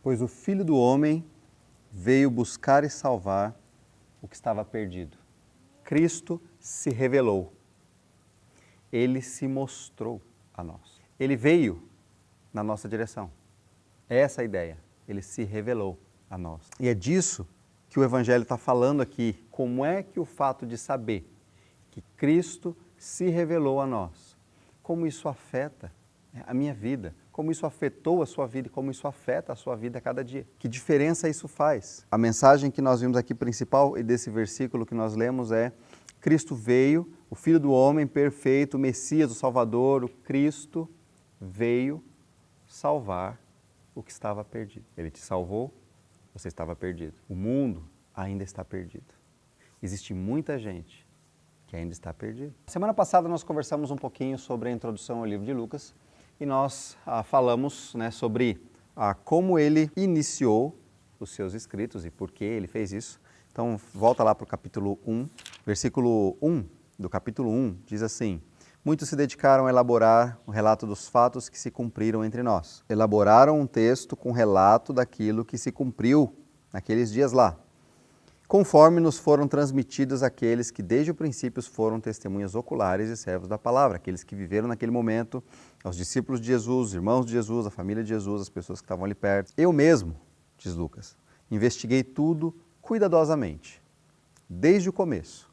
Pois o Filho do Homem veio buscar e salvar o que estava perdido. Cristo se revelou. Ele se mostrou a nós. Ele veio na nossa direção. É essa a ideia. Ele se revelou a nós. E é disso que o Evangelho está falando aqui. Como é que o fato de saber que Cristo se revelou a nós, como isso afeta a minha vida, como isso afetou a sua vida e como isso afeta a sua vida a cada dia. Que diferença isso faz? A mensagem que nós vimos aqui principal e desse versículo que nós lemos é: Cristo veio, o Filho do Homem perfeito, o Messias, o Salvador, o Cristo veio salvar o que estava perdido. Ele te salvou, você estava perdido. O mundo ainda está perdido. Existe muita gente que ainda está perdida. Semana passada nós conversamos um pouquinho sobre a introdução ao livro de Lucas e nós falamos sobre como ele iniciou os seus escritos e por que ele fez isso. Então volta lá para o capítulo 1, versículo 1 do capítulo 1, diz assim: muitos se dedicaram a elaborar o relato dos fatos que se cumpriram entre nós. Elaboraram um texto com relato daquilo que se cumpriu naqueles dias lá, conforme nos foram transmitidos aqueles que desde o princípio foram testemunhas oculares e servos da palavra, aqueles que viveram naquele momento, os discípulos de Jesus, os irmãos de Jesus, a família de Jesus, as pessoas que estavam ali perto. Eu mesmo, diz Lucas, investiguei tudo cuidadosamente, desde o começo,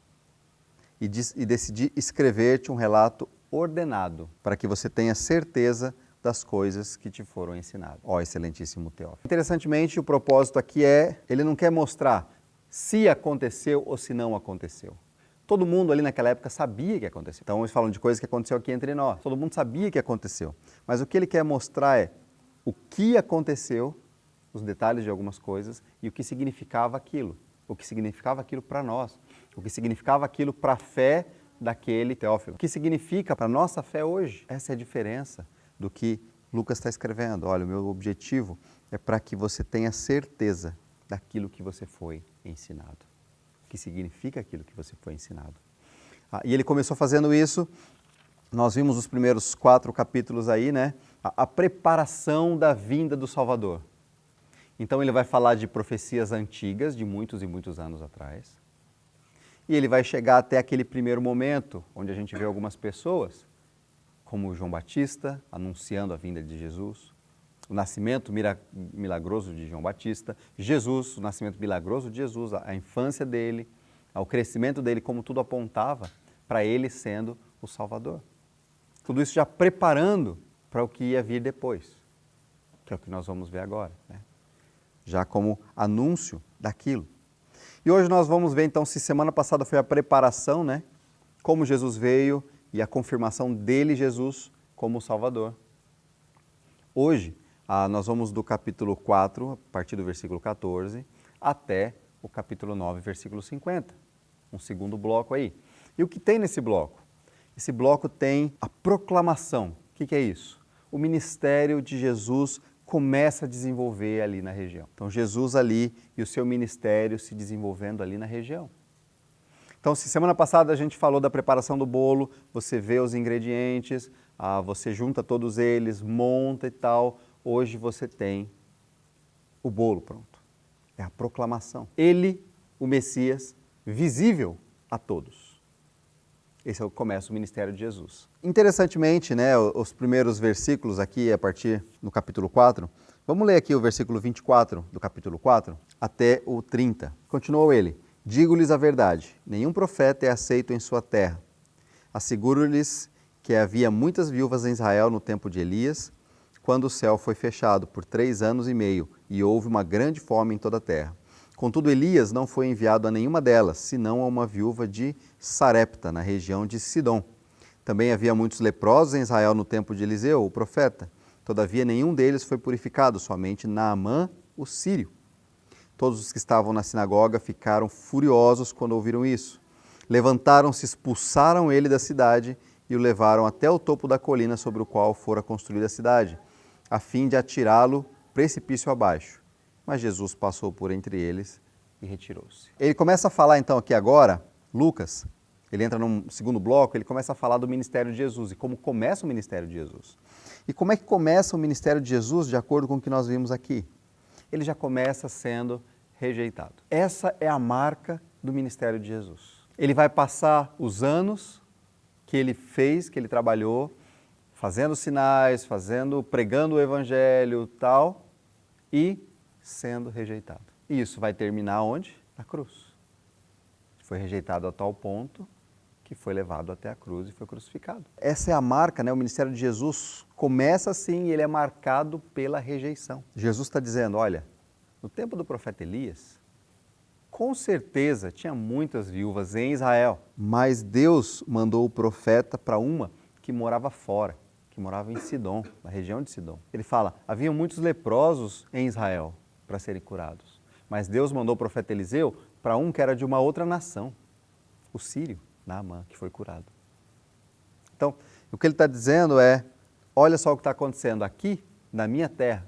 e decidi escrever-te um relato ordenado, para que você tenha certeza das coisas que te foram ensinadas. Ó, excelentíssimo Teófilo. Interessantemente, o propósito aqui ele não quer mostrar se aconteceu ou se não aconteceu. Todo mundo ali naquela época sabia que aconteceu. Então, eles falam de coisas que aconteceu aqui entre nós. Todo mundo sabia que aconteceu. Mas o que ele quer mostrar é o que aconteceu, os detalhes de algumas coisas e o que significava aquilo. O que significava aquilo para nós. O que significava aquilo para a fé daquele Teófilo. O que significa para a nossa fé hoje. Essa é a diferença do que Lucas está escrevendo. Olha, o meu objetivo é para que você tenha certeza daquilo que você foi ensinado. O que significa aquilo que você foi ensinado. E ele começou fazendo isso, nós vimos os primeiros 4 capítulos aí, a preparação da vinda do Salvador. Então ele vai falar de profecias antigas, de muitos e muitos anos atrás. E ele vai chegar até aquele primeiro momento, onde a gente vê algumas pessoas, como João Batista, anunciando a vinda de Jesus, o nascimento milagroso de João Batista, Jesus, o nascimento milagroso de Jesus, a infância dele, o crescimento dele, como tudo apontava para ele sendo o Salvador. Tudo isso já preparando para o que ia vir depois, que é o que nós vamos ver agora, já como anúncio daquilo. E hoje nós vamos ver então se semana passada foi a preparação, como Jesus veio e a confirmação dele, Jesus, como o Salvador. Hoje, nós vamos do capítulo 4, a partir do versículo 14, até o capítulo 9, versículo 50. Um segundo bloco aí. E o que tem nesse bloco? Esse bloco tem a proclamação. O que é isso? O ministério de Jesus começa a desenvolver ali na região. Então, Jesus ali e o seu ministério se desenvolvendo ali na região. Então, se semana passada a gente falou da preparação do bolo, você vê os ingredientes, você junta todos eles, monta e tal. Hoje você tem o bolo pronto. É a proclamação. Ele, o Messias, visível a todos. Esse é o começo do ministério de Jesus. Interessantemente, os primeiros versículos aqui, a partir do capítulo 4, vamos ler aqui o versículo 24 do capítulo 4 até o 30. Continuou ele: digo-lhes a verdade, nenhum profeta é aceito em sua terra. Asseguro-lhes que havia muitas viúvas em Israel no tempo de Elias, quando o céu foi fechado por 3 anos e meio e houve uma grande fome em toda a terra. Contudo, Elias não foi enviado a nenhuma delas, senão a uma viúva de Sarepta, na região de Sidom. Também havia muitos leprosos em Israel no tempo de Eliseu, o profeta. Todavia, nenhum deles foi purificado, somente Naamã, o sírio. Todos os que estavam na sinagoga ficaram furiosos quando ouviram isso. Levantaram-se, expulsaram ele da cidade e o levaram até o topo da colina sobre o qual fora construída a cidade, a fim de atirá-lo precipício abaixo. Mas Jesus passou por entre eles e retirou-se. Ele começa a falar então aqui agora, Lucas, ele entra num segundo bloco, ele começa a falar do ministério de Jesus e como começa o ministério de Jesus. E como é que começa o ministério de Jesus de acordo com o que nós vimos aqui? ele já começa sendo rejeitado. Essa é a marca do ministério de Jesus. Ele vai passar os anos que ele fez, que ele trabalhou, fazendo sinais, pregando o evangelho e tal, e sendo rejeitado. E isso vai terminar onde? Na cruz. Foi rejeitado a tal ponto que foi levado até a cruz e foi crucificado. Essa é a marca, né? O ministério de Jesus começa assim e ele é marcado pela rejeição. Jesus está dizendo, olha, no tempo do profeta Elias, com certeza tinha muitas viúvas em Israel, mas Deus mandou o profeta para uma que morava fora, que morava em Sidom, na região de Sidom. Ele fala, havia muitos leprosos em Israel para serem curados, mas Deus mandou o profeta Eliseu para um que era de uma outra nação, o sírio, Naamã, que foi curado. Então, o que ele está dizendo é, olha só o que está acontecendo aqui, na minha terra,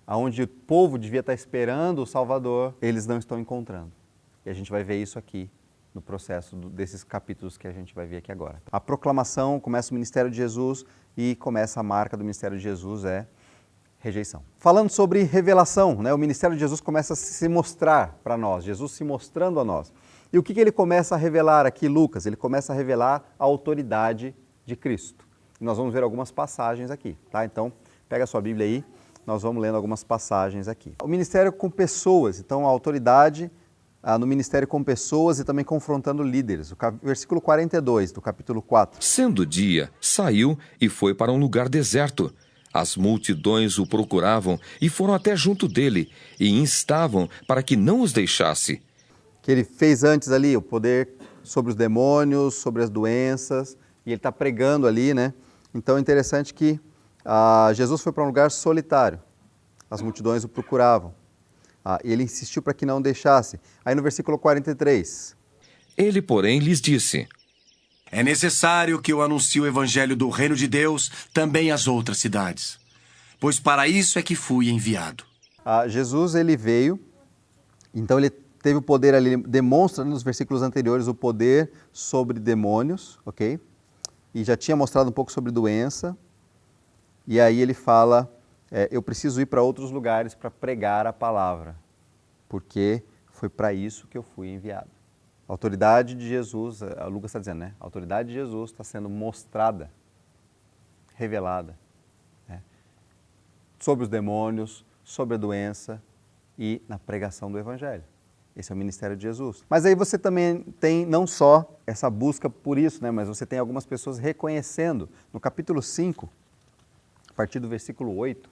onde o povo devia estar esperando o Salvador, eles não estão encontrando. E a gente vai ver isso aqui no processo desses capítulos que a gente vai ver aqui agora. A proclamação, começa o ministério de Jesus e começa a marca do ministério de Jesus é rejeição. Falando sobre revelação, né, o ministério de Jesus começa a se mostrar para nós, Jesus se mostrando a nós. E o que ele começa a revelar aqui, Lucas? Ele começa a revelar a autoridade de Cristo. E nós vamos ver algumas passagens aqui, tá? Então, pega a sua Bíblia aí, nós vamos lendo algumas passagens aqui. O ministério com pessoas, então a autoridade no ministério com pessoas e também confrontando líderes. O versículo 42 do capítulo 4. Sendo dia, saiu e foi para um lugar deserto. As multidões o procuravam e foram até junto dele e instavam para que não os deixasse. Que ele fez antes ali o poder sobre os demônios, sobre as doenças, e ele está pregando ali, né? Então é interessante que Jesus foi para um lugar solitário, as multidões o procuravam, e ele insistiu para que não deixasse. Aí no versículo 43. Ele, porém, lhes disse: É necessário que eu anuncie o evangelho do reino de Deus também às outras cidades, pois para isso é que fui enviado. Jesus, ele veio, então ele teve o poder ali, demonstra nos versículos anteriores o poder sobre demônios, ok? E já tinha mostrado um pouco sobre doença. E aí ele fala, eu preciso ir para outros lugares para pregar a palavra, porque foi para isso que eu fui enviado. A autoridade de Jesus, a Lucas está dizendo, né? A autoridade de Jesus está sendo mostrada, revelada, né? Sobre os demônios, sobre a doença e na pregação do evangelho. Esse é o ministério de Jesus. Mas aí você também tem não só essa busca por isso, né? Mas você tem algumas pessoas reconhecendo. No capítulo 5, a partir do versículo 8,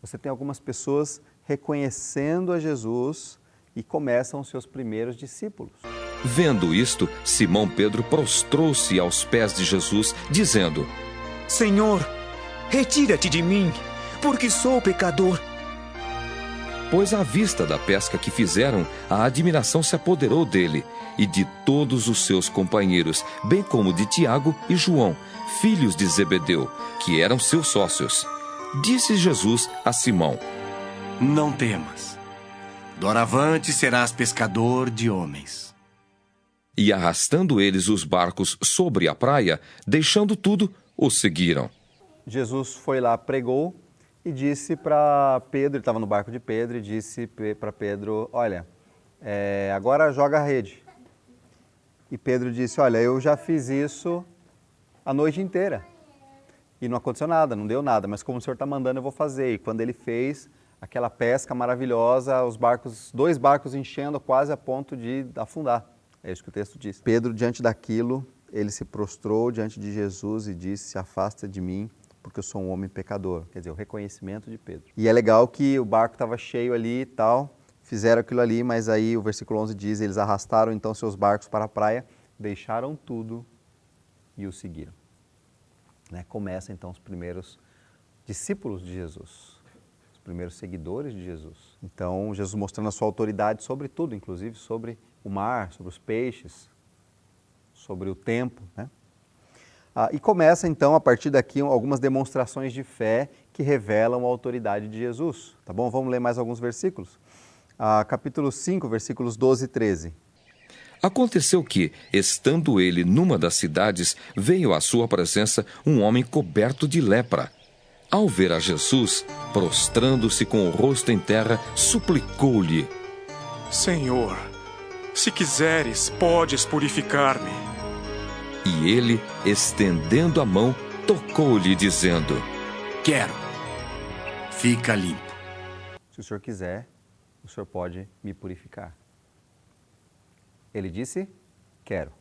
você tem algumas pessoas reconhecendo a Jesus e começam os seus primeiros discípulos. Vendo isto, Simão Pedro prostrou-se aos pés de Jesus, dizendo: Senhor, retira-te de mim, porque sou pecador. Pois à vista da pesca que fizeram, a admiração se apoderou dele e de todos os seus companheiros, bem como de Tiago e João, filhos de Zebedeu, que eram seus sócios. Disse Jesus a Simão: Não temas, doravante serás pescador de homens. E arrastando eles os barcos sobre a praia, deixando tudo, os seguiram. Jesus foi lá, pregou e disse para Pedro, ele estava no barco de Pedro, e disse para Pedro, olha, agora joga a rede. E Pedro disse, olha, eu já fiz isso a noite inteira. E não aconteceu nada, não deu nada, mas como o Senhor está mandando, eu vou fazer. E quando ele fez aquela pesca maravilhosa, dois barcos enchendo quase a ponto de afundar. É isso que o texto diz. Pedro, diante daquilo, ele se prostrou diante de Jesus e disse, afasta de mim, porque eu sou um homem pecador. Quer dizer, o reconhecimento de Pedro. E é legal que o barco estava cheio ali e tal, fizeram aquilo ali, mas aí o versículo 11 diz, eles arrastaram então seus barcos para a praia, deixaram tudo e o seguiram. Né? Começa então os primeiros discípulos de Jesus, os primeiros seguidores de Jesus. Então, Jesus mostrando a sua autoridade sobre tudo, inclusive sobre o mar, sobre os peixes, sobre o tempo, né? E começa então, a partir daqui, algumas demonstrações de fé que revelam a autoridade de Jesus. Tá bom? Vamos ler mais alguns versículos. Capítulo 5, versículos 12 e 13. Aconteceu que, estando ele numa das cidades, veio à sua presença um homem coberto de lepra. Ao ver a Jesus, prostrando-se com o rosto em terra, suplicou-lhe. Senhor, se quiseres, podes purificar-me. E ele, estendendo a mão, tocou-lhe, dizendo: Quero. Fica limpo. Se o senhor quiser, o senhor pode me purificar. Ele disse, quero.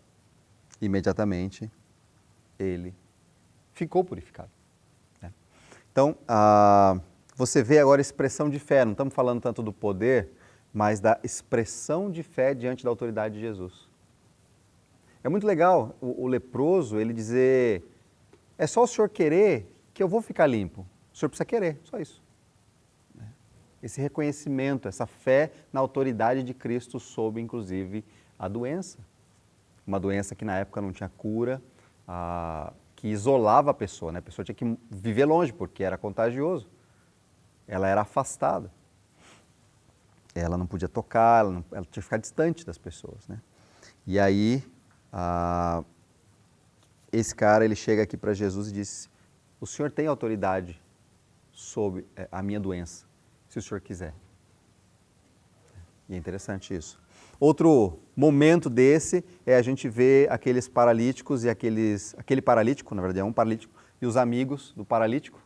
Imediatamente, ele ficou purificado. Né? Então, você vê agora a expressão de fé. Não estamos falando tanto do poder, mas da expressão de fé diante da autoridade de Jesus. É muito legal o leproso, ele dizer, é só o senhor querer que eu vou ficar limpo. O senhor precisa querer, só isso. Esse reconhecimento, essa fé na autoridade de Cristo sobre, inclusive, a doença. Uma doença que na época não tinha cura, que isolava a pessoa, né? A pessoa tinha que viver longe, porque era contagioso. Ela era afastada. Ela não podia tocar, ela tinha que ficar distante das pessoas, né? E aí, esse cara, ele chega aqui para Jesus e diz, o senhor tem autoridade sobre a minha doença, se o senhor quiser. E é interessante isso. Outro momento desse é a gente ver aqueles paralíticos e aquele paralítico, na verdade é um paralítico, e os amigos do paralítico,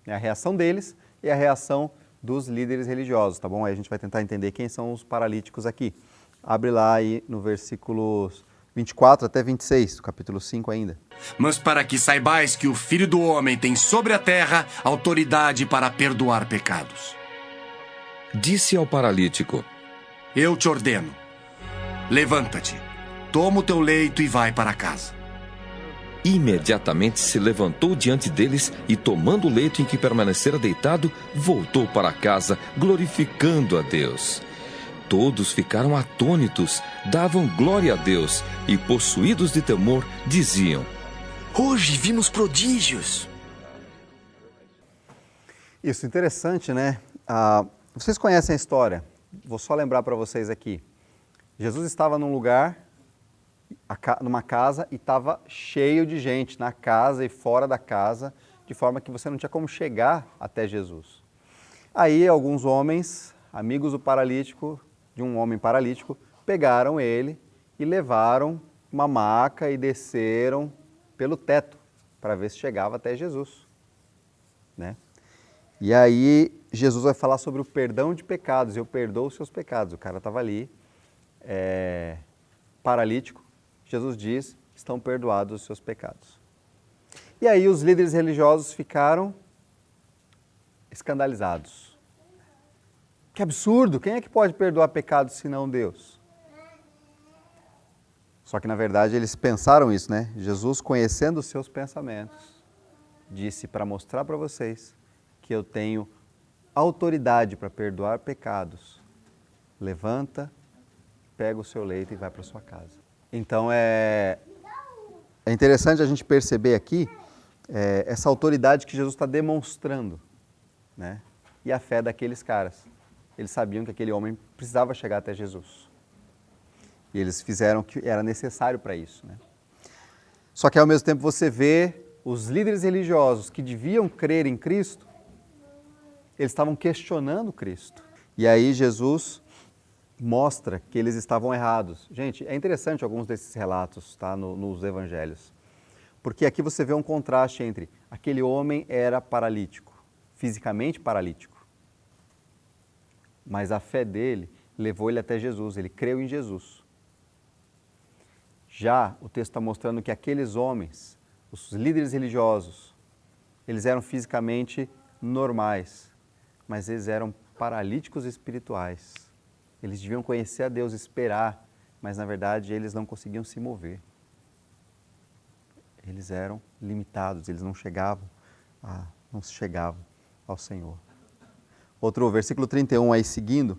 né, a reação deles e a reação dos líderes religiosos, tá bom? Aí a gente vai tentar entender quem são os paralíticos aqui. Abre lá aí no versículos 24 até 26, do capítulo 5 ainda. Mas para que saibais que o Filho do Homem tem sobre a terra autoridade para perdoar pecados. Disse ao paralítico: Eu te ordeno, levanta-te, toma o teu leito e vai para casa. Imediatamente se levantou diante deles e, tomando o leito em que permanecera deitado, voltou para casa, glorificando a Deus. Todos ficaram atônitos, davam glória a Deus e, possuídos de temor, diziam: Hoje vimos prodígios. Isso, interessante, né? Vocês conhecem a história, vou só lembrar para vocês aqui. Jesus estava num lugar, numa casa, e estava cheio de gente na casa e fora da casa, de forma que você não tinha como chegar até Jesus. Aí alguns homens, amigos do paralítico, de um homem paralítico, pegaram ele e levaram uma maca e desceram pelo teto para ver se chegava até Jesus, né? E aí Jesus vai falar sobre o perdão de pecados. Eu perdoo os seus pecados. O cara estava ali, paralítico. Jesus diz, estão perdoados os seus pecados. E aí os líderes religiosos ficaram escandalizados. Que absurdo! Quem é que pode perdoar pecados senão Deus? Só que na verdade eles pensaram isso, né? Jesus, conhecendo os seus pensamentos, disse para mostrar para vocês que eu tenho autoridade para perdoar pecados. Levanta, pega o seu leito e vai para sua casa. Então é interessante a gente perceber aqui essa autoridade que Jesus está demonstrando, né? E a fé daqueles caras. Eles sabiam que aquele homem precisava chegar até Jesus. E eles fizeram o que era necessário para isso, né? Só que ao mesmo tempo você vê os líderes religiosos que deviam crer em Cristo, eles estavam questionando Cristo. E aí Jesus mostra que eles estavam errados. Gente, é interessante alguns desses relatos, tá, nos evangelhos. Porque aqui você vê um contraste entre aquele homem era paralítico, fisicamente paralítico. Mas a fé dele levou ele até Jesus, ele creu em Jesus. Já o texto está mostrando que aqueles homens, os líderes religiosos, eles eram fisicamente normais, mas eles eram paralíticos espirituais. Eles deviam conhecer a Deus, esperar, mas na verdade eles não conseguiam se mover. Eles eram limitados, eles não chegavam ao Senhor. Outro versículo 31 aí seguindo,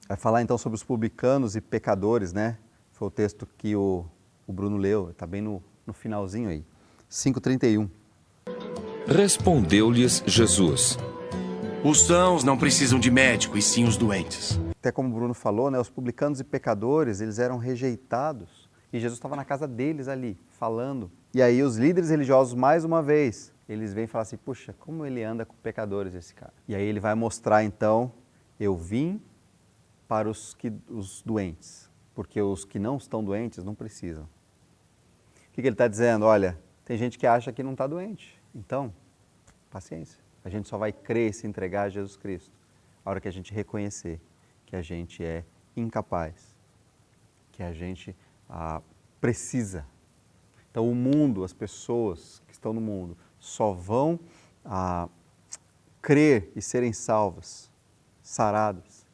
vai falar então sobre os publicanos e pecadores, né? Foi o texto que o Bruno leu, está bem no finalzinho aí. 5:31. Respondeu-lhes Jesus: Os sãos não precisam de médico, e sim os doentes. Até como o Bruno falou, né? Os publicanos e pecadores, eles eram rejeitados. E Jesus estava na casa deles ali, falando. E aí os líderes religiosos, mais uma vez, eles vêm e falam assim, puxa, como ele anda com pecadores esse cara. E aí ele vai mostrar então, eu vim para os doentes, porque os que não estão doentes não precisam. O que ele está dizendo? Olha, tem gente que acha que não está doente, então, paciência. A gente só vai crer e se entregar a Jesus Cristo a hora que a gente reconhecer que a gente é incapaz, que a gente precisa. Então o mundo, as pessoas que estão no mundo, só vão crer e serem salvas, saradas,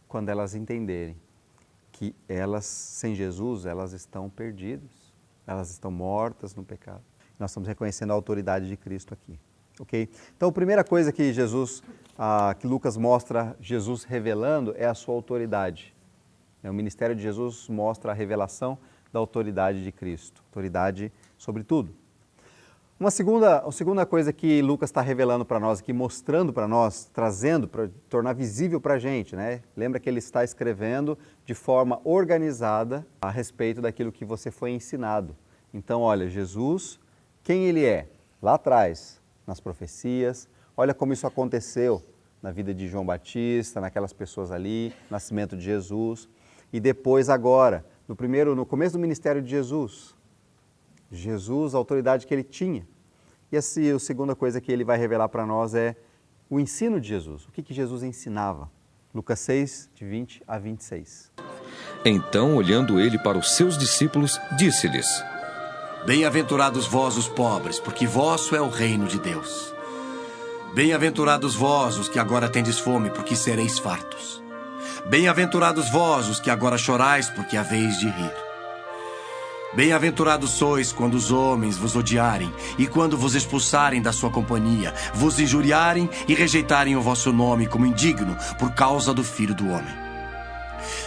quando elas entenderem que elas, sem Jesus, elas estão perdidas, elas estão mortas no pecado. Nós estamos reconhecendo a autoridade de Cristo aqui. Ok? Então, a primeira coisa que que Lucas mostra Jesus revelando é a sua autoridade. O ministério de Jesus mostra a revelação da autoridade de Cristo, autoridade sobre tudo. Uma segunda coisa que Lucas está revelando para nós aqui, mostrando para nós, trazendo para tornar visível para a gente, né? Lembra que ele está escrevendo de forma organizada a respeito daquilo que você foi ensinado. Então, olha, Jesus, quem ele é? Lá atrás, nas profecias, olha como isso aconteceu na vida de João Batista, naquelas pessoas ali, nascimento de Jesus, e depois agora, no começo do ministério de Jesus, a autoridade que ele tinha. E a segunda coisa que ele vai revelar para nós é o ensino de Jesus. O que Jesus ensinava? Lucas 6, de 20 a 26. Então, olhando ele para os seus discípulos, disse-lhes: Bem-aventurados vós os pobres, porque vosso é o reino de Deus. Bem-aventurados vós os que agora tendes fome, porque sereis fartos. Bem-aventurados vós os que agora chorais, porque haveis de rir. Bem-aventurados sois quando os homens vos odiarem e quando vos expulsarem da sua companhia, vos injuriarem e rejeitarem o vosso nome como indigno por causa do Filho do Homem.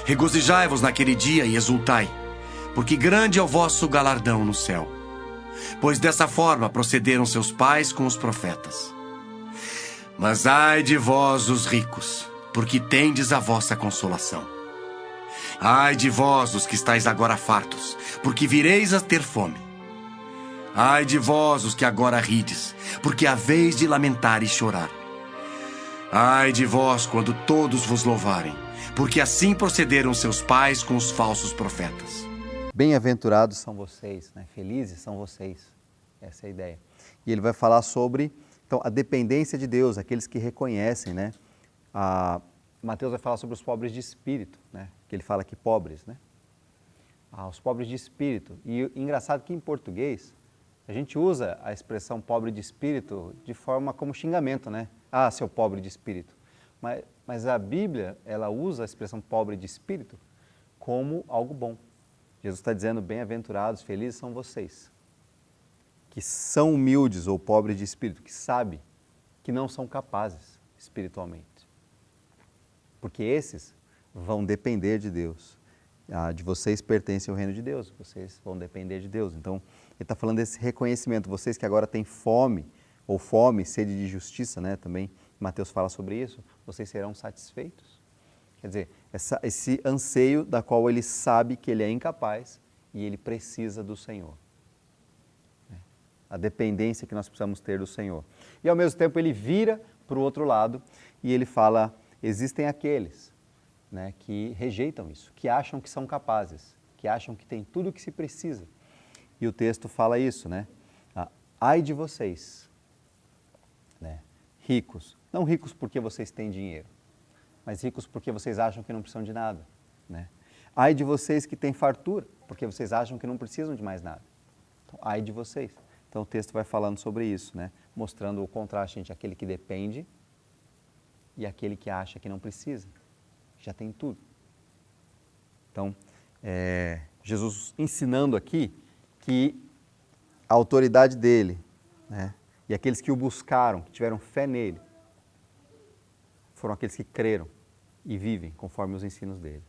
Regozijai-vos naquele dia e exultai, porque grande é o vosso galardão no céu. Pois dessa forma procederam seus pais com os profetas. Mas ai de vós os ricos, porque tendes a vossa consolação. Ai de vós os que estáis agora fartos, porque vireis a ter fome. Ai de vós os que agora rides, porque haveis de lamentar e chorar. Ai de vós quando todos vos louvarem, porque assim procederam seus pais com os falsos profetas. Bem-aventurados são vocês, né? Felizes são vocês. Essa é a ideia. E ele vai falar sobre então, a dependência de Deus, aqueles que reconhecem, né? Mateus vai falar sobre os pobres de espírito, né? Que ele fala aqui pobres, né? Os pobres de espírito. E engraçado que em português a gente usa a expressão pobre de espírito de forma como xingamento, né? Ah, seu pobre de espírito. Mas a Bíblia, ela usa a expressão pobre de espírito como algo bom. Jesus está dizendo, bem-aventurados, felizes são vocês, que são humildes ou pobres de espírito, que sabem que não são capazes espiritualmente. Porque esses vão depender de Deus. De vocês pertence ao reino de Deus, vocês vão depender de Deus. Então, ele está falando desse reconhecimento. Vocês que agora têm fome, sede de justiça, né? Também Mateus fala sobre isso, vocês serão satisfeitos. Quer dizer, esse anseio da qual ele sabe que ele é incapaz e ele precisa do Senhor. A dependência que nós precisamos ter do Senhor. E ao mesmo tempo ele vira para o outro lado e ele fala, existem aqueles, né, que rejeitam isso, que acham que são capazes, que acham que tem tudo o que se precisa. E o texto fala isso, né? Ai de vocês, né, ricos. Não ricos porque vocês têm dinheiro, mas ricos porque vocês acham que não precisam de nada, né? Ai de vocês que têm fartura, porque vocês acham que não precisam de mais nada. Então, ai de vocês. Então o texto vai falando sobre isso, né? Mostrando o contraste entre aquele que depende e aquele que acha que não precisa, já tem tudo. Então, Jesus ensinando aqui que a autoridade dele, né? E aqueles que o buscaram, que tiveram fé nele, foram aqueles que creram e vivem conforme os ensinos dele.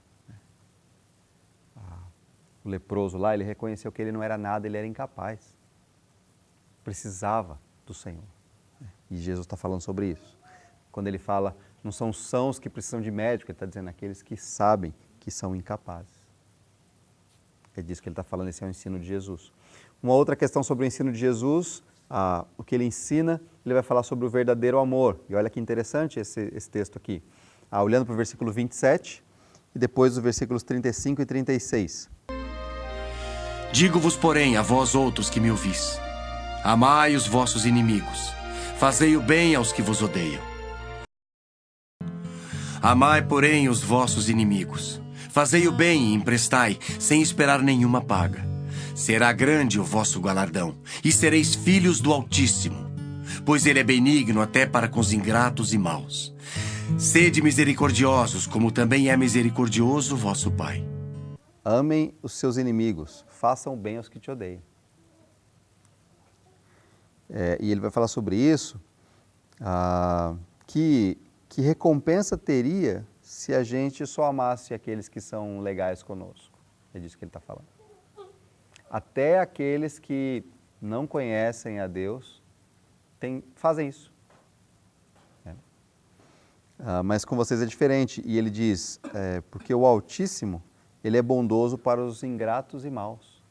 O leproso lá, ele reconheceu que ele não era nada, ele era incapaz. Precisava do Senhor. E Jesus está falando sobre isso. Quando ele fala, não são os sãos que precisam de médico, ele está dizendo aqueles que sabem que são incapazes. É disso que ele está falando, esse é o ensino de Jesus. Uma outra questão sobre o ensino de Jesus, o que ele ensina, ele vai falar sobre o verdadeiro amor. E olha que interessante esse texto aqui. Olhando para o versículo 27 e depois os versículos 35 e 36. Digo-vos, porém, a vós outros que me ouvis: amai os vossos inimigos, fazei o bem aos que vos odeiam. Amai, porém, os vossos inimigos, fazei o bem e emprestai, sem esperar nenhuma paga. Será grande o vosso galardão, e sereis filhos do Altíssimo, pois ele é benigno até para com os ingratos e maus. Sede misericordiosos, como também é misericordioso vosso Pai. Amem os seus inimigos, façam bem aos que te odeiam. E ele vai falar sobre isso, que recompensa teria se a gente só amasse aqueles que são legais conosco. É disso que ele está falando. Até aqueles que não conhecem a Deus fazem isso. Mas com vocês é diferente. E ele diz, porque o Altíssimo, ele é bondoso para os ingratos e maus.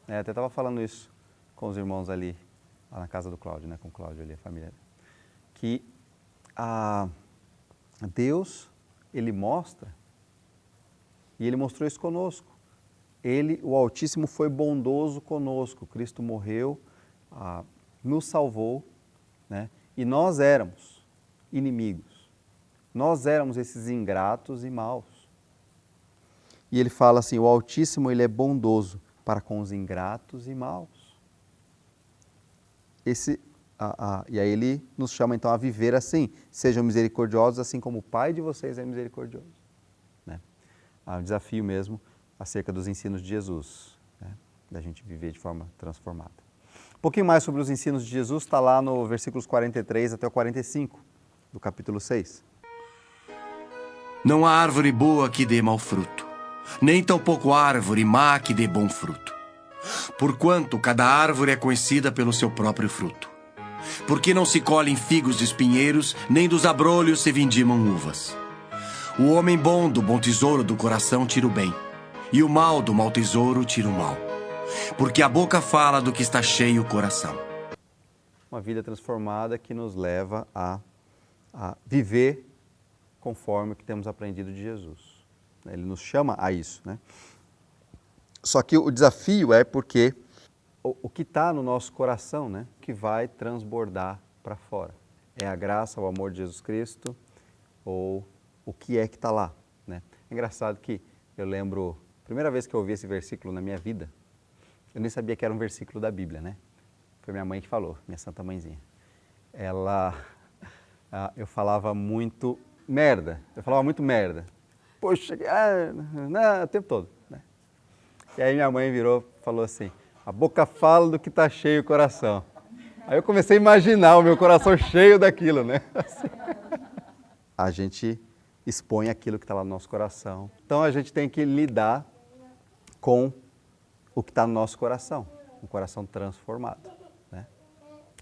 Até estava falando isso com os irmãos ali, lá na casa do Cláudio, né? Com o Cláudio ali, a família. Que Deus, ele mostra, e ele mostrou isso conosco. Ele, o Altíssimo, foi bondoso conosco. Cristo morreu, nos salvou, né? E nós éramos inimigos. Nós éramos esses ingratos e maus. E ele fala assim, o Altíssimo, ele é bondoso para com os ingratos e maus. E aí ele nos chama então a viver assim, sejam misericordiosos assim como o Pai de vocês é misericordioso. Né? Um desafio mesmo acerca dos ensinos de Jesus, né? Da gente viver de forma transformada. Um pouquinho mais sobre os ensinos de Jesus está lá no versículos 43 até o 45 do capítulo 6. Não há árvore boa que dê mau fruto, nem tampouco árvore má que dê bom fruto. Porquanto cada árvore é conhecida pelo seu próprio fruto. Porque não se colhem figos de espinheiros, nem dos abrolhos se vindimam uvas. O homem bom do bom tesouro do coração tira o bem, e o mal do mau tesouro tira o mal. Porque a boca fala do que está cheio o coração. Uma vida transformada que nos leva a viver conforme o que temos aprendido de Jesus. Ele nos chama a isso, né? Só que o desafio é porque o que está no nosso coração, né, que vai transbordar para fora. É a graça, o amor de Jesus Cristo, ou o que é que está lá, né? É engraçado que eu lembro, a primeira vez que eu ouvi esse versículo na minha vida, eu nem sabia que era um versículo da Bíblia, né? Foi minha mãe que falou, minha santa mãezinha. Eu falava muito merda. Poxa, o tempo todo. Né? E aí minha mãe falou assim, a boca fala do que está cheio o coração. Aí eu comecei a imaginar o meu coração cheio daquilo, né? Assim. A gente expõe aquilo que está lá no nosso coração. Então a gente tem que lidar com o que está no nosso coração, um coração transformado. Né?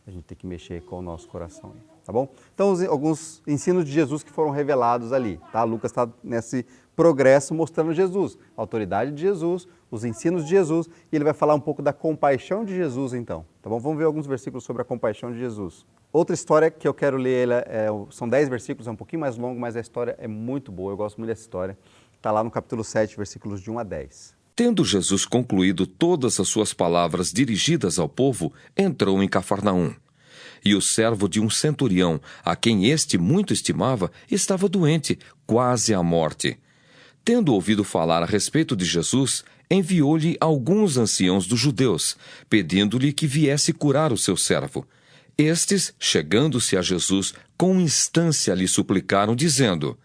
A gente tem que mexer com o nosso coração. Tá bom? Então, alguns ensinos de Jesus que foram revelados ali, tá? Lucas está nesse progresso mostrando Jesus, a autoridade de Jesus, os ensinos de Jesus, e ele vai falar um pouco da compaixão de Jesus, então. Tá bom? Vamos ver alguns versículos sobre a compaixão de Jesus. Outra história que eu quero ler, são 10 versículos, é um pouquinho mais longo, mas a história é muito boa, eu gosto muito dessa história. Está lá no capítulo 7, versículos de 1 a 10. Tendo Jesus concluído todas as suas palavras dirigidas ao povo, entrou em Cafarnaum. E o servo de um centurião, a quem este muito estimava, estava doente, quase à morte. Tendo ouvido falar a respeito de Jesus, enviou-lhe alguns anciãos dos judeus, pedindo-lhe que viesse curar o seu servo. Estes, chegando-se a Jesus, com instância lhe suplicaram, dizendo: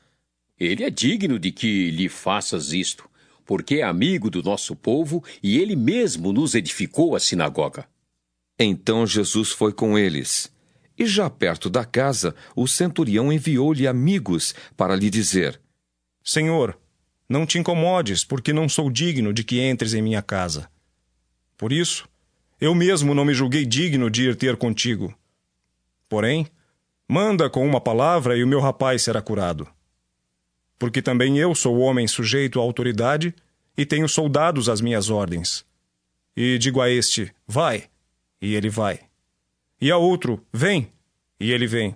Ele é digno de que lhe faças isto, porque é amigo do nosso povo e ele mesmo nos edificou a sinagoga. Então Jesus foi com eles. E já perto da casa, o centurião enviou-lhe amigos para lhe dizer: Senhor, não te incomodes, porque não sou digno de que entres em minha casa. Por isso, eu mesmo não me julguei digno de ir ter contigo. Porém, manda com uma palavra e o meu rapaz será curado. Porque também eu sou homem sujeito à autoridade e tenho soldados às minhas ordens. E digo a este, vai, e ele vai. E a outro: vem, e ele vem.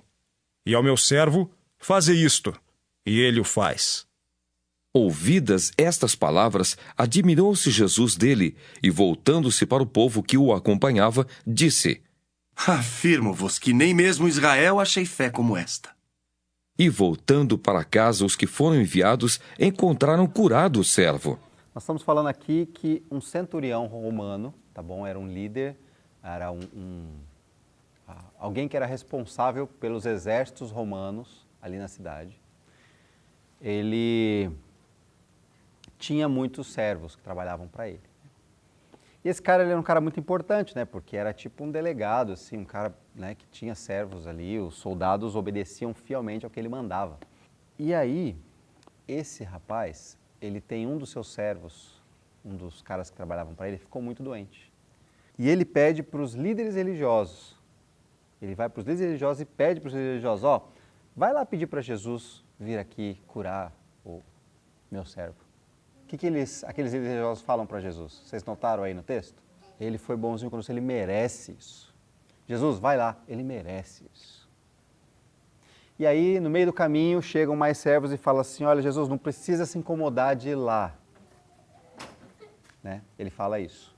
E ao meu servo: faze isto, e ele o faz. Ouvidas estas palavras, admirou-se Jesus dele, e voltando-se para o povo que o acompanhava, disse: Afirmo-vos que nem mesmo em Israel achei fé como esta. E voltando para casa, os que foram enviados encontraram curado o servo. Nós estamos falando aqui que um centurião romano, tá bom? Era um líder, era alguém que era responsável pelos exércitos romanos ali na cidade. Ele tinha muitos servos que trabalhavam para ele. E esse cara, ele era um cara muito importante, né? Porque era tipo um delegado, assim, um cara, né, que tinha servos ali, os soldados obedeciam fielmente ao que ele mandava. E aí, esse rapaz, ele tem um dos seus servos, um dos caras que trabalhavam para ele, ficou muito doente. E ele pede para os líderes religiosos, ele vai para os líderes religiosos e pede para os líderes religiosos: ó, vai lá pedir para Jesus vir aqui curar o meu servo. O que aqueles líderes religiosos falam para Jesus? Vocês notaram aí no texto? Ele foi bonzinho conosco, ele merece isso. Jesus, vai lá, ele merece isso. E aí, no meio do caminho, chegam mais servos e falam assim: olha, Jesus, não precisa se incomodar de ir lá. Né? Ele fala isso.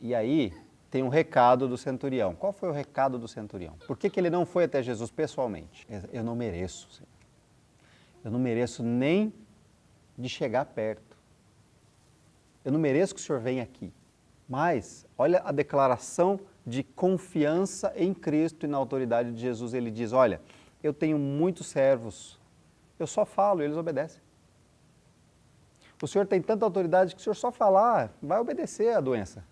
E aí, tem um recado do centurião. Qual foi o recado do centurião? Por que ele não foi até Jesus pessoalmente? Eu não mereço, Senhor. Eu não mereço nem de chegar perto. Eu não mereço que o Senhor venha aqui. Mas, olha a declaração de confiança em Cristo e na autoridade de Jesus. Ele diz: olha, eu tenho muitos servos, eu só falo e eles obedecem. O Senhor tem tanta autoridade que o Senhor só falar, vai obedecer a doença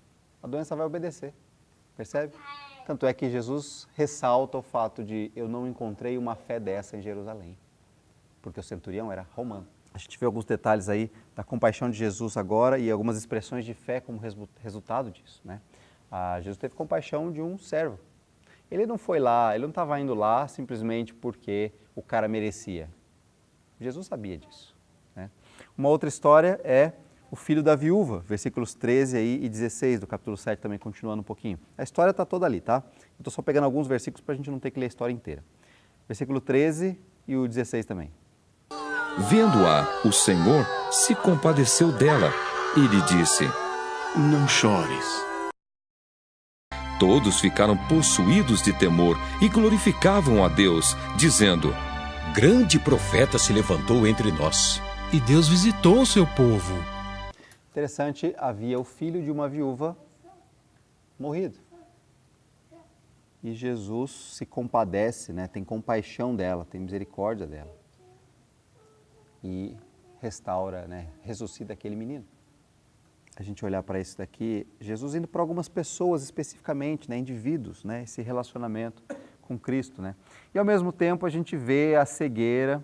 vai obedecer, percebe? Tanto é que Jesus ressalta o fato de: eu não encontrei uma fé dessa em Jerusalém, porque o centurião era romano. A gente vê alguns detalhes aí da compaixão de Jesus agora e algumas expressões de fé como resultado disso, né? Jesus teve compaixão de um servo. Ele não foi lá, ele não estava indo lá simplesmente porque o cara merecia. Jesus sabia disso, né? Uma outra história é o filho da viúva, versículos 13 aí e 16 do capítulo 7, também continuando um pouquinho. A história está toda ali, tá? Eu estou só pegando alguns versículos para a gente não ter que ler a história inteira. Versículo 13 e o 16 também. Vendo-a, o Senhor se compadeceu dela e lhe disse: Não chores. Todos ficaram possuídos de temor e glorificavam a Deus, dizendo: Grande profeta se levantou entre nós. E Deus visitou o seu povo. Interessante, havia o filho de uma viúva morrido. E Jesus se compadece, né? Tem compaixão dela, tem misericórdia dela. E restaura, né? Ressuscita aquele menino. A gente olhar para isso daqui, Jesus indo para algumas pessoas especificamente, né? Indivíduos, né? Esse relacionamento com Cristo, né? E ao mesmo tempo a gente vê a cegueira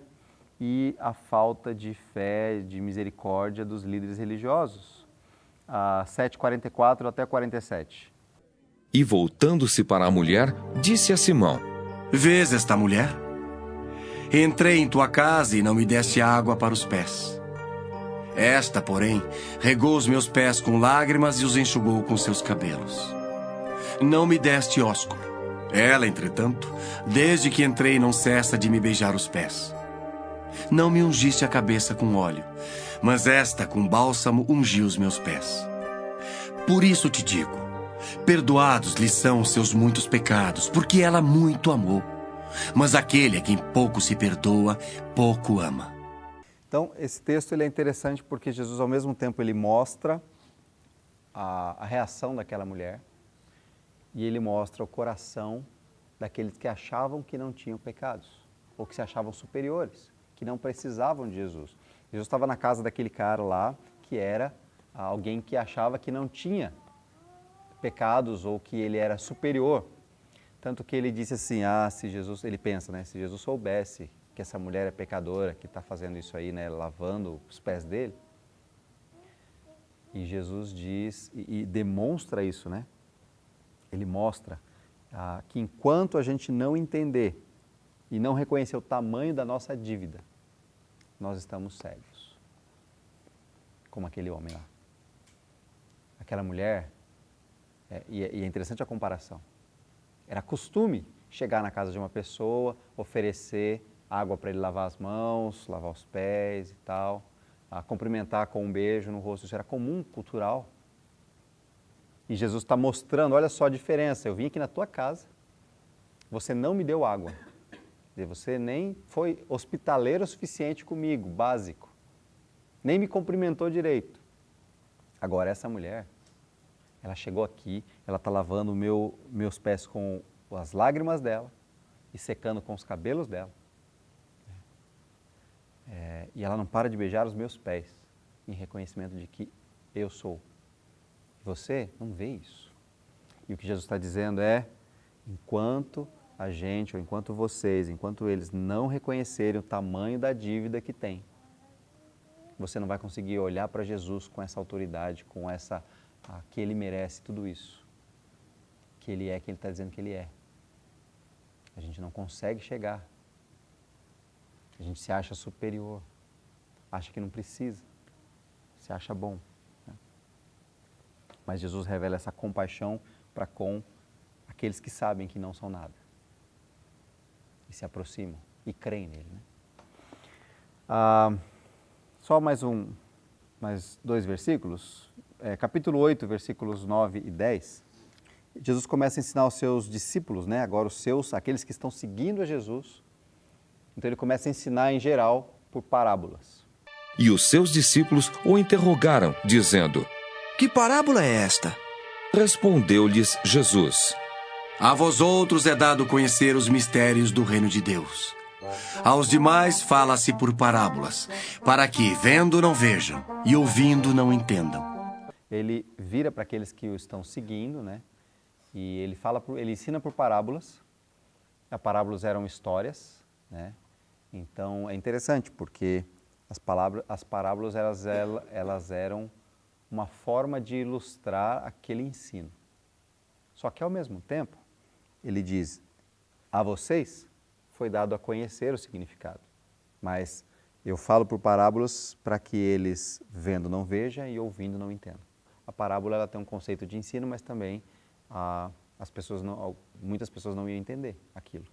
e a falta de fé, de misericórdia dos líderes religiosos. 7:44 até 47. E voltando-se para a mulher, disse a Simão: Vês esta mulher? Entrei em tua casa e não me deste água para os pés. Esta, porém, regou os meus pés com lágrimas e os enxugou com seus cabelos. Não me deste ósculo. Ela, entretanto, desde que entrei não cessa de me beijar os pés. Não me ungiste a cabeça com óleo, mas esta com bálsamo ungiu os meus pés. Por isso te digo, perdoados lhe são os seus muitos pecados, porque ela muito amou. Mas aquele a quem pouco se perdoa, pouco ama. Então, esse texto ele é interessante porque Jesus, ao mesmo tempo, ele mostra a reação daquela mulher e ele mostra o coração daqueles que achavam que não tinham pecados ou que se achavam superiores, que não precisavam de Jesus. Jesus estava na casa daquele cara lá, que era alguém que achava que não tinha pecados ou que ele era superior. Tanto que ele disse assim: se Jesus, ele pensa, né? Se Jesus soubesse que essa mulher é pecadora, que está fazendo isso aí, né? Lavando os pés dele. E Jesus diz e demonstra isso, né? Ele mostra que enquanto a gente não entender e não reconhecer o tamanho da nossa dívida, nós estamos cegos, como aquele homem lá. Aquela mulher, e é interessante a comparação, Era costume chegar na casa de uma pessoa, oferecer água para ele lavar as mãos, lavar os pés e tal, cumprimentar com um beijo no rosto. Isso era comum, cultural. E Jesus está mostrando, olha só a diferença, eu vim aqui na tua casa, você não me deu água, você nem foi hospitaleiro o suficiente comigo, básico, nem me cumprimentou direito. Agora essa mulher, ela chegou aqui, ela está lavando meus pés com as lágrimas dela e secando com os cabelos dela. E ela não para de beijar os meus pés em reconhecimento de que eu sou. Você não vê isso. E o que Jesus está dizendo é, enquanto a gente, ou enquanto vocês, enquanto eles não reconhecerem o tamanho da dívida que tem, você não vai conseguir olhar para Jesus com essa autoridade, com essa, que ele merece tudo isso. Que ele é quem ele está dizendo que ele é. A gente não consegue chegar. A gente se acha superior, acha que não precisa, se acha bom. Né? Mas Jesus revela essa compaixão para com aqueles que sabem que não são nada. E se aproximam e creem nele. Né? Só mais 2 versículos. Capítulo 8, versículos 9 e 10. Jesus começa a ensinar os seus discípulos, né? Agora aqueles que estão seguindo a Jesus. Então ele começa a ensinar em geral por parábolas. E os seus discípulos o interrogaram, dizendo: Que parábola é esta? Respondeu-lhes Jesus: A vós outros é dado conhecer os mistérios do reino de Deus. Aos demais fala-se por parábolas, para que, vendo, não vejam, e ouvindo, não entendam. Ele vira para aqueles que o estão seguindo, né? E ele ensina por parábolas. As parábolas eram histórias, né? Então, é interessante, porque as parábolas elas eram uma forma de ilustrar aquele ensino. Só que, ao mesmo tempo, ele diz, a vocês foi dado a conhecer o significado, mas eu falo por parábolas para que eles, vendo, não vejam e ouvindo, não entendam. A parábola ela tem um conceito de ensino, mas também muitas pessoas não iam entender aquilo.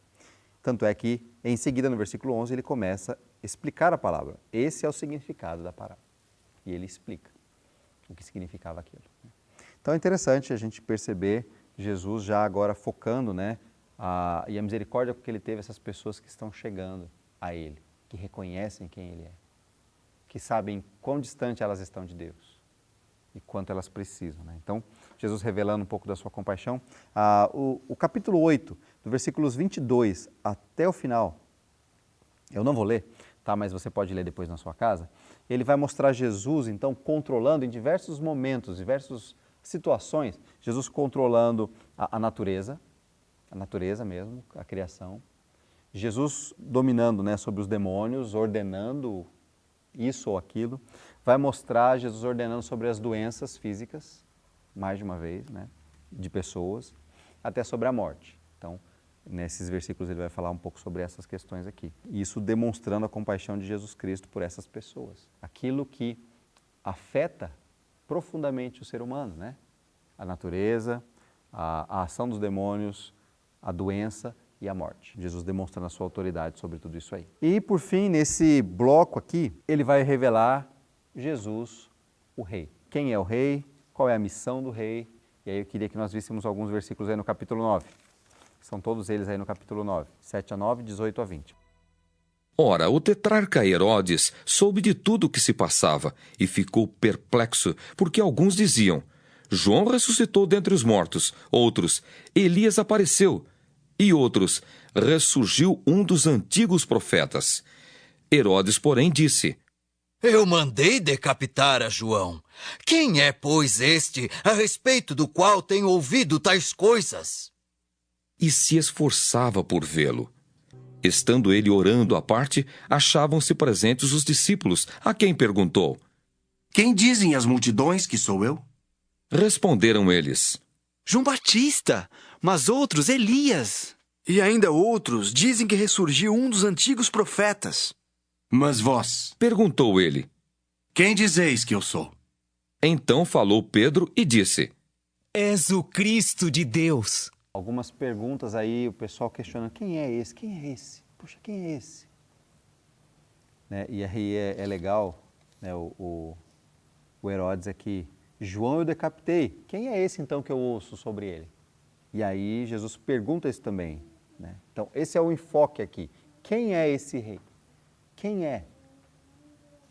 Tanto é que, em seguida, no versículo 11, ele começa a explicar a palavra. Esse é o significado da parábola. E ele explica o que significava aquilo. Então, é interessante a gente perceber Jesus já agora focando, né, e a misericórdia porque ele teve essas pessoas que estão chegando a ele, que reconhecem quem ele é, que sabem quão distante elas estão de Deus e quanto elas precisam. Né? Então, Jesus revelando um pouco da sua compaixão. O capítulo 8, do versículos 22 até o final, eu não vou ler, tá? Mas você pode ler depois na sua casa. Ele vai mostrar Jesus, então, controlando em diversos momentos, diversas situações, Jesus controlando a natureza mesmo, a criação. Jesus dominando, né, sobre os demônios, ordenando isso ou aquilo. Vai mostrar Jesus ordenando sobre as doenças físicas, mais de uma vez, né, de pessoas, até sobre a morte. Então, nesses versículos ele vai falar um pouco sobre essas questões aqui. Isso demonstrando a compaixão de Jesus Cristo por essas pessoas. Aquilo que afeta profundamente o ser humano, né? A natureza, a ação dos demônios, a doença e a morte. Jesus demonstrando a sua autoridade sobre tudo isso aí. E, por fim, nesse bloco aqui, ele vai revelar Jesus, o Rei. Quem é o Rei? Qual é a missão do Rei? E aí eu queria que nós víssemos alguns versículos aí no capítulo 9. São todos eles aí no capítulo 9, 7 a 9, 18 a 20. Ora, o tetrarca Herodes soube de tudo o que se passava e ficou perplexo, porque alguns diziam: João ressuscitou dentre os mortos, outros, Elias apareceu, e outros, ressurgiu um dos antigos profetas. Herodes, porém, disse: Eu mandei decapitar a João. Quem é, pois, este, a respeito do qual tenho ouvido tais coisas? E se esforçava por vê-lo. Estando ele orando à parte, achavam-se presentes os discípulos, a quem perguntou: Quem dizem as multidões que sou eu? Responderam eles: João Batista, mas outros Elias. E ainda outros dizem que ressurgiu um dos antigos profetas. Mas vós, perguntou ele, quem dizeis que eu sou? Então falou Pedro e disse: És o Cristo de Deus. Algumas perguntas aí, o pessoal questionando, quem é esse? Quem é esse? Puxa, quem é esse? Né? E aí é legal, né? o Herodes aqui, João eu decapitei, quem é esse então que eu ouço sobre ele? E aí Jesus pergunta isso também. Né? Então esse é o enfoque aqui, quem é esse rei? Quem é?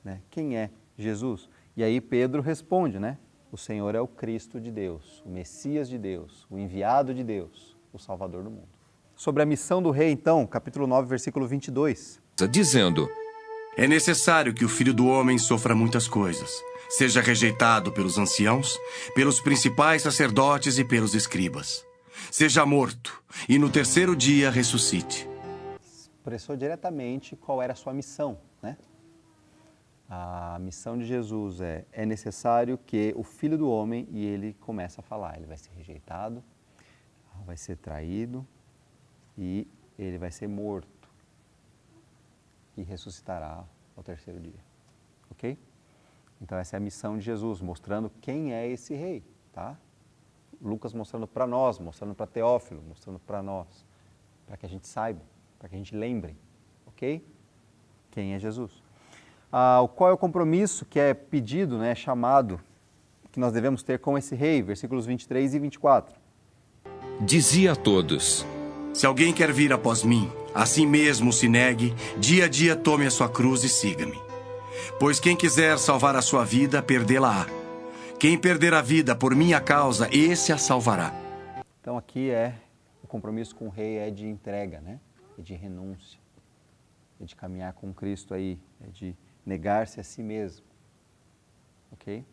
Né? Quem é Jesus? E aí Pedro responde, né? O Senhor é o Cristo de Deus, o Messias de Deus, o enviado de Deus, o Salvador do mundo. Sobre a missão do rei, então, capítulo 9, versículo 22. Dizendo: É necessário que o Filho do Homem sofra muitas coisas, seja rejeitado pelos anciãos, pelos principais sacerdotes e pelos escribas. Seja morto, e no terceiro dia ressuscite. Expressou diretamente qual era a sua missão, né? A missão de Jesus é necessário que o Filho do Homem, e ele começa a falar, ele vai ser rejeitado, vai ser traído e ele vai ser morto e ressuscitará ao terceiro dia, ok? Então essa é a missão de Jesus, mostrando quem é esse rei, tá? Lucas mostrando para nós, mostrando para Teófilo, mostrando para nós, para que a gente saiba, para que a gente lembre, ok? Quem é Jesus. Qual é o compromisso que é pedido, né, chamado, que nós devemos ter com esse rei? Versículos 23 e 24. Dizia a todos: Se alguém quer vir após mim, assim mesmo se negue, dia a dia tome a sua cruz e siga-me. Pois quem quiser salvar a sua vida, perdê-la-á. Quem perder a vida por minha causa, esse a salvará. Então aqui o compromisso com o rei é de entrega, né? É de renúncia, é de caminhar com Cristo aí, é de negar-se a si mesmo, ok?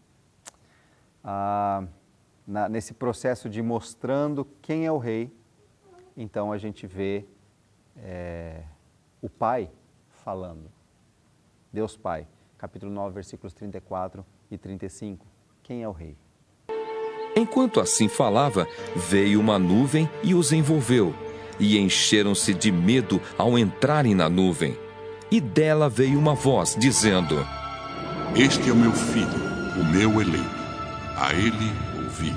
Nesse processo de mostrando quem é o rei, então a gente vê o Pai falando, Deus Pai, capítulo 9, versículos 34 e 35, quem é o rei? Enquanto assim falava, veio uma nuvem e os envolveu, e encheram-se de medo ao entrarem na nuvem. E dela veio uma voz, dizendo: Este é o meu filho, o meu eleito. A ele ouvi.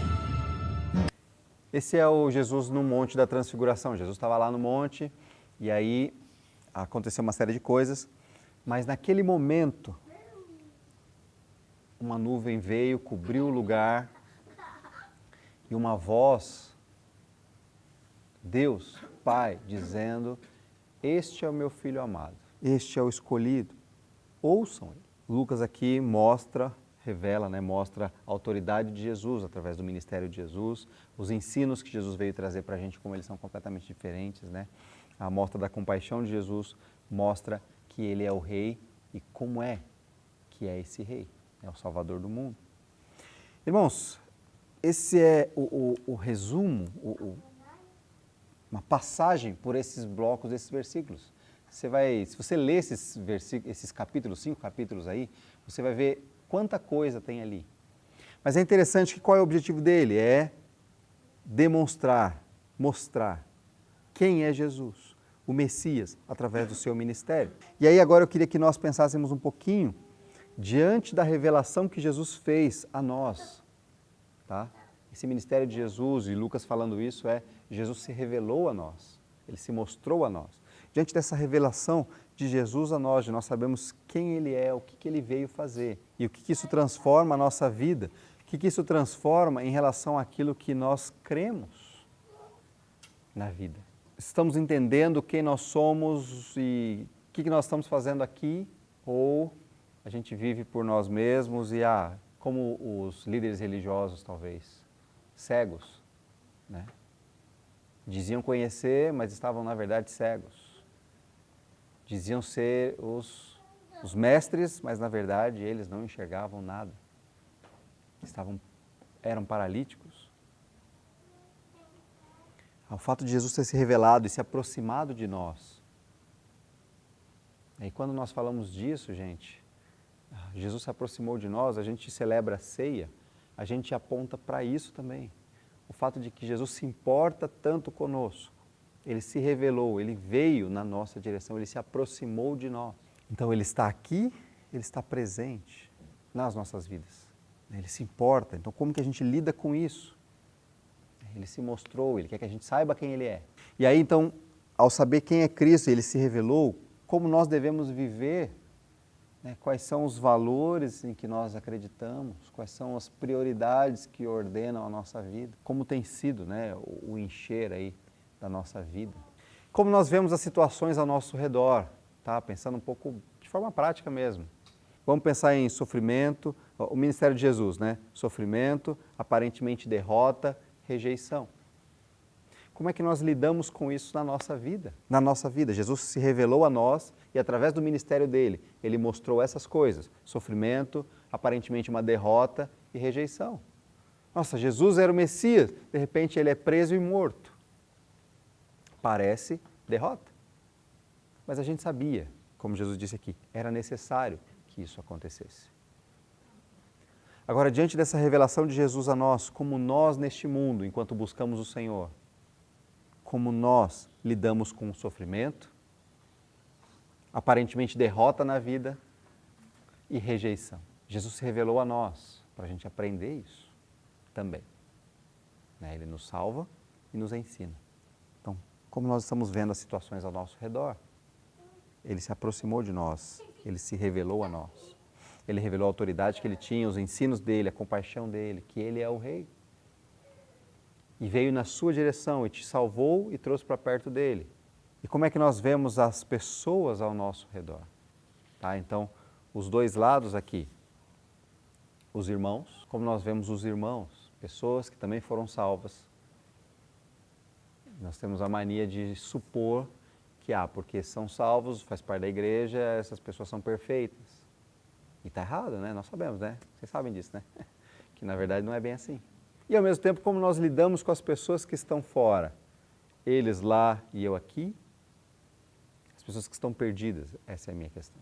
Esse é o Jesus no Monte da Transfiguração. Jesus estava lá no monte e aí aconteceu uma série de coisas, mas naquele momento uma nuvem veio, cobriu o lugar e uma voz, Deus, Pai, dizendo: Este é o meu filho amado. Este é o escolhido, ouçam ele. Lucas aqui revela, né, mostra a autoridade de Jesus através do ministério de Jesus, os ensinos que Jesus veio trazer para a gente, como eles são completamente diferentes, né? A mostra da compaixão de Jesus mostra que ele é o rei e como é que é esse rei, é o Salvador do mundo. Irmãos, esse é o resumo, uma passagem por esses blocos, esses versículos. Se você ler esses capítulos, 5 capítulos aí, você vai ver quanta coisa tem ali. Mas é interessante que qual é o objetivo dele? É mostrar quem é Jesus, o Messias, através do seu ministério. E aí agora eu queria que nós pensássemos um pouquinho diante da revelação que Jesus fez a nós, tá? Esse ministério de Jesus, e Lucas falando isso, Jesus se revelou a nós, ele se mostrou a nós. Diante dessa revelação de Jesus a nós, de nós sabemos quem ele é, o que ele veio fazer e o que isso transforma a nossa vida, o que isso transforma em relação àquilo que nós cremos na vida. Estamos entendendo quem nós somos e o que nós estamos fazendo aqui, ou a gente vive por nós mesmos e, como os líderes religiosos talvez, cegos, né? Diziam conhecer, mas estavam na verdade cegos. Diziam ser os mestres, mas na verdade eles não enxergavam nada. Eram paralíticos. O fato de Jesus ter se revelado e se aproximado de nós. E quando nós falamos disso, gente, Jesus se aproximou de nós, a gente celebra a ceia, a gente aponta para isso também. O fato de que Jesus se importa tanto conosco. Ele se revelou, ele veio na nossa direção, ele se aproximou de nós. Então ele está aqui, ele está presente nas nossas vidas. Ele se importa. Então como que a gente lida com isso? Ele se mostrou, Ele quer que a gente saiba quem Ele é. E aí, então, ao saber quem é Cristo, Ele se revelou, como nós devemos viver, né? Quais são os valores em que nós acreditamos, quais são as prioridades que ordenam a nossa vida, como tem sido, né, o encher aí da nossa vida. Como nós vemos as situações ao nosso redor, tá? Pensando um pouco de forma prática mesmo. Vamos pensar em sofrimento, o ministério de Jesus, né? Sofrimento, aparentemente derrota, rejeição. Como é que nós lidamos com isso na nossa vida? Na nossa vida, Jesus se revelou a nós e através do ministério dele, ele mostrou essas coisas, sofrimento, aparentemente uma derrota e rejeição. Nossa, Jesus era o Messias, de repente ele é preso e morto. Parece derrota. Mas a gente sabia, como Jesus disse aqui, era necessário que isso acontecesse. Agora, diante dessa revelação de Jesus a nós, como nós neste mundo, enquanto buscamos o Senhor, como nós lidamos com o sofrimento, aparentemente derrota na vida e rejeição. Jesus se revelou a nós para a gente aprender isso também. Ele nos salva e nos ensina. Então, como nós estamos vendo as situações ao nosso redor, Ele se aproximou de nós, Ele se revelou a nós. Ele revelou a autoridade que Ele tinha, os ensinos dEle, a compaixão dEle, que Ele é o Rei. E veio na sua direção e te salvou e trouxe para perto dEle. E como é que nós vemos as pessoas ao nosso redor? Tá? Então, os dois lados aqui, os irmãos, como nós vemos os irmãos, pessoas que também foram salvas. Nós temos a mania de supor que, porque são salvos, faz parte da igreja, essas pessoas são perfeitas. E está errado, né? Nós sabemos, né? Vocês sabem disso, né? Que na verdade não é bem assim. E ao mesmo tempo, como nós lidamos com as pessoas que estão fora, eles lá e eu aqui, as pessoas que estão perdidas, essa é a minha questão.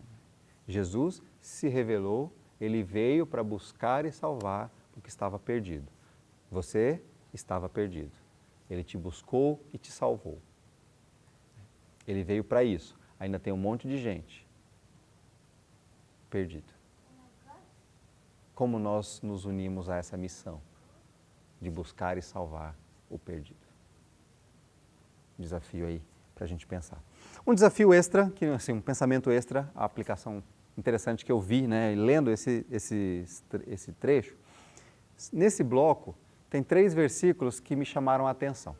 Jesus se revelou, Ele veio para buscar e salvar o que estava perdido. Você estava perdido. Ele te buscou e te salvou. Ele veio para isso. Ainda tem um monte de gente perdido. Como nós nos unimos a essa missão de buscar e salvar o perdido? Desafio aí para a gente pensar. Um desafio extra, um pensamento extra, a aplicação interessante que eu vi, né, lendo esse trecho. Nesse bloco, tem 3 versículos que me chamaram a atenção.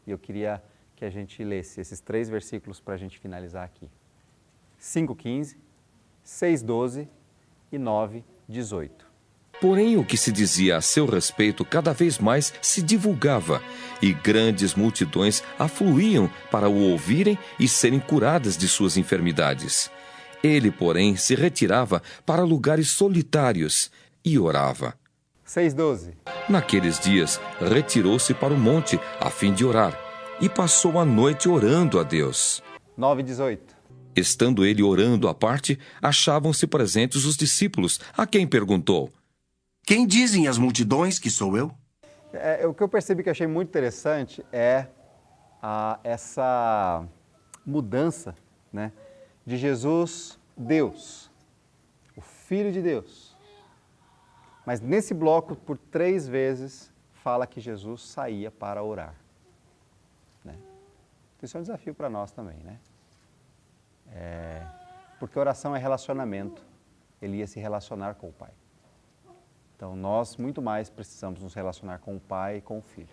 E eu queria que a gente lesse esses 3 versículos para a gente finalizar aqui. 5:15, 6:12 e 9:18. Porém, o que se dizia a seu respeito cada vez mais se divulgava, e grandes multidões afluíam para o ouvirem e serem curadas de suas enfermidades. Ele, porém, se retirava para lugares solitários e orava. 6:12. Naqueles dias, retirou-se para o monte a fim de orar, e passou a noite orando a Deus. 9:18. Estando ele orando à parte, achavam-se presentes os discípulos, a quem perguntou: Quem dizem as multidões que sou eu? O que eu percebi que achei muito interessante é essa mudança, né, de Jesus, Deus, o Filho de Deus. Mas nesse bloco, por 3 vezes, fala que Jesus saía para orar. Né? Isso é um desafio para nós também, né? Porque oração é relacionamento. Ele ia se relacionar com o Pai. Então, nós muito mais precisamos nos relacionar com o Pai e com o Filho.